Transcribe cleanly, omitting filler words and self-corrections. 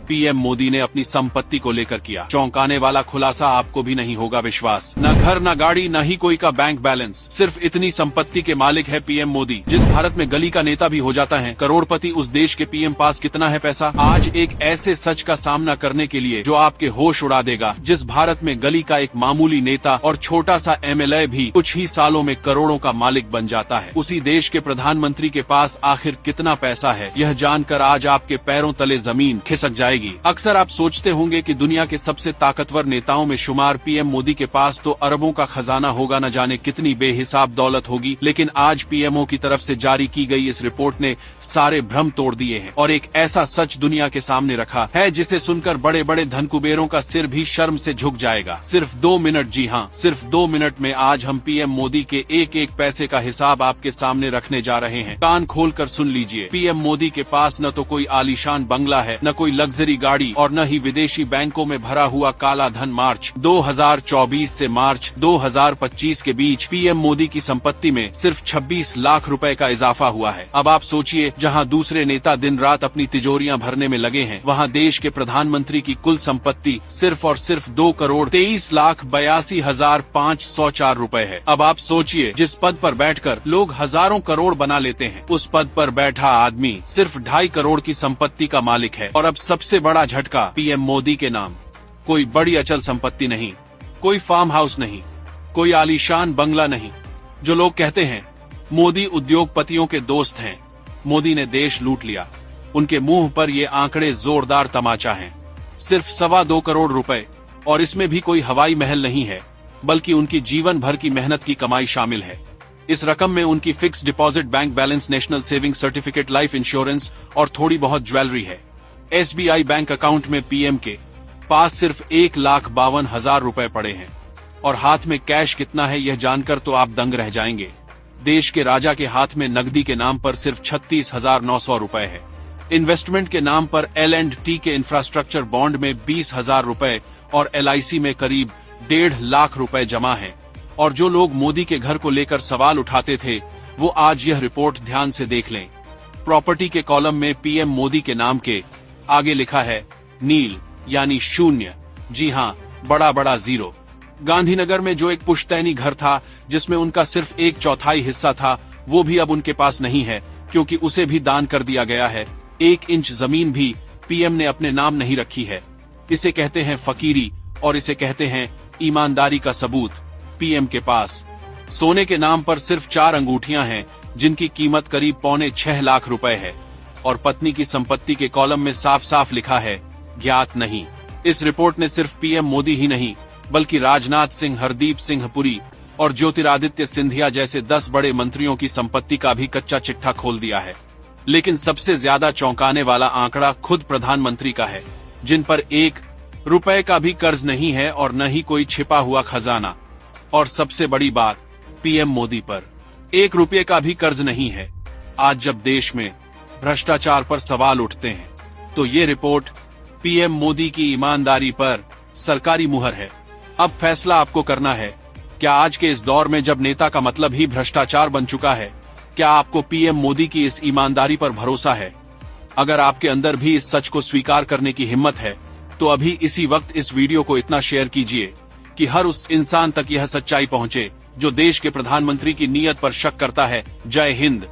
PM Modi ने अपनी संपत्ति को लेकर किया चौंकाने वाला खुलासा। आपको भी नहीं होगा विश्वास, न घर न गाड़ी न ही कोई का बैंक बैलेंस, सिर्फ इतनी संपत्ति के मालिक है पीएम मोदी। जिस भारत में गली का नेता भी हो जाता है करोड़पति, उस देश के पीएम पास कितना है पैसा? आज एक ऐसे सच का सामना करने के लिए जो आपके होश उड़ा देगा। जिस भारत में गली का एक मामूली नेता और छोटा सा एमएलए भी कुछ ही सालों में करोड़ों का मालिक बन जाता है, उसी देश के प्रधानमंत्री के पास आखिर कितना पैसा है, यह जानकर आज आपके पैरों तले जमीन खिसक जाएगी। अक्सर आप सोचते होंगे कि दुनिया के सबसे ताकतवर नेताओं में शुमार पीएम मोदी के पास तो अरबों का खजाना होगा, न जाने कितनी बेहिसाब दौलत होगी। लेकिन आज पीएमओ की तरफ से जारी की गई इस रिपोर्ट ने सारे भ्रम तोड़ दिए हैं और एक ऐसा सच दुनिया के सामने रखा है जिसे सुनकर बड़े बड़े धनकुबेरों का सिर भी शर्म से झुक जाएगा। सिर्फ 2 मिनट, जी हाँ, सिर्फ 2 मिनट में आज हम पीएम मोदी के एक एक पैसे का हिसाब आपके सामने रखने जा रहे हैं। कान खोल कर सुन लीजिए। पीएम मोदी के पास न तो कोई आलीशान बंगला है, न कोई लग्जरी गाड़ी और न ही विदेशी बैंकों में भरा हुआ काला धन। मार्च 2024 से मार्च 2025 के बीच पीएम मोदी की संपत्ति में सिर्फ 26 लाख रुपए का इजाफा हुआ है। अब आप सोचिए, जहां दूसरे नेता दिन रात अपनी तिजोरियां भरने में लगे हैं, वहां देश के प्रधानमंत्री की कुल संपत्ति सिर्फ और सिर्फ 2,23,82,504 रुपए है। अब आप सोचिए, जिस पद पर बैठकर लोग हजारों करोड़ बना लेते हैं, उस पद पर बैठा आदमी सिर्फ 2.5 करोड़ की संपत्ति का मालिक है। और अब सबसे बड़ा झटका, पीएम मोदी के नाम कोई बड़ी अचल संपत्ति नहीं, कोई फार्म हाउस नहीं, कोई आलीशान बंगला नहीं। जो लोग कहते हैं मोदी उद्योगपतियों के दोस्त हैं, मोदी ने देश लूट लिया, उनके मुंह पर ये आंकड़े जोरदार तमाचा हैं। सिर्फ 2.25 करोड़ रुपए, और इसमें भी कोई हवाई महल नहीं है, बल्कि उनकी जीवन भर की मेहनत की कमाई शामिल है। इस रकम में उनकी fix deposit, bank balance, national saving certificate, life insurance और थोड़ी बहुत ज्वेलरी है। एसबीआई बैंक अकाउंट में पीएम के पास सिर्फ 1,52,000 रुपए पड़े हैं और हाथ में कैश कितना है यह जानकर तो आप दंग रह जाएंगे। देश के राजा के हाथ में नकदी के नाम पर सिर्फ 36,900 रुपए है। इन्वेस्टमेंट के नाम पर L&T के इंफ्रास्ट्रक्चर बॉन्ड में 20,000 रुपए और LIC में करीब 1.5 लाख रुपए जमा है। और जो लोग मोदी के घर को लेकर सवाल उठाते थे, वो आज यह रिपोर्ट ध्यान से देख लें। प्रॉपर्टी के कॉलम में पीएम मोदी के नाम के आगे लिखा है नील, यानी शून्य। जी हाँ, बड़ा बड़ा जीरो। गांधीनगर में जो एक पुश्तैनी घर था जिसमें उनका सिर्फ 1/4 हिस्सा था, वो भी अब उनके पास नहीं है, क्योंकि उसे भी दान कर दिया गया है। 1 इंच जमीन भी पीएम ने अपने नाम नहीं रखी है। इसे कहते हैं फकीरी और इसे कहते हैं ईमानदारी का सबूत। पीएम के पास सोने के नाम पर सिर्फ 4 अंगूठियां हैं जिनकी कीमत करीब 5.25 लाख रुपए है, और पत्नी की संपत्ति के कॉलम में साफ साफ लिखा है ज्ञात नहीं। इस रिपोर्ट ने सिर्फ पीएम मोदी ही नहीं, बल्कि राजनाथ सिंह, हरदीप सिंह पुरी और ज्योतिरादित्य सिंधिया जैसे 10 बड़े मंत्रियों की संपत्ति का भी कच्चा चिट्ठा खोल दिया है। लेकिन सबसे ज्यादा चौंकाने वाला आंकड़ा खुद प्रधानमंत्री का है, जिन पर 1 रुपए का भी कर्ज नहीं है और न ही कोई छिपा हुआ खजाना। और सबसे बड़ी बात, पीएम मोदी पर 1 रुपये का भी कर्ज नहीं है। आज जब देश में भ्रष्टाचार पर सवाल उठते हैं, तो ये रिपोर्ट पीएम मोदी की ईमानदारी पर सरकारी मुहर है। अब फैसला आपको करना है, क्या आज के इस दौर में जब नेता का मतलब ही भ्रष्टाचार बन चुका है, क्या आपको पीएम मोदी की इस ईमानदारी पर भरोसा है? अगर आपके अंदर भी इस सच को स्वीकार करने की हिम्मत है, तो अभी इसी वक्त इस वीडियो को इतना शेयर कीजिए कि हर उस इंसान तक यह सच्चाई पहुंचे जो देश के प्रधानमंत्री की नीयत पर शक करता है। जय हिंद।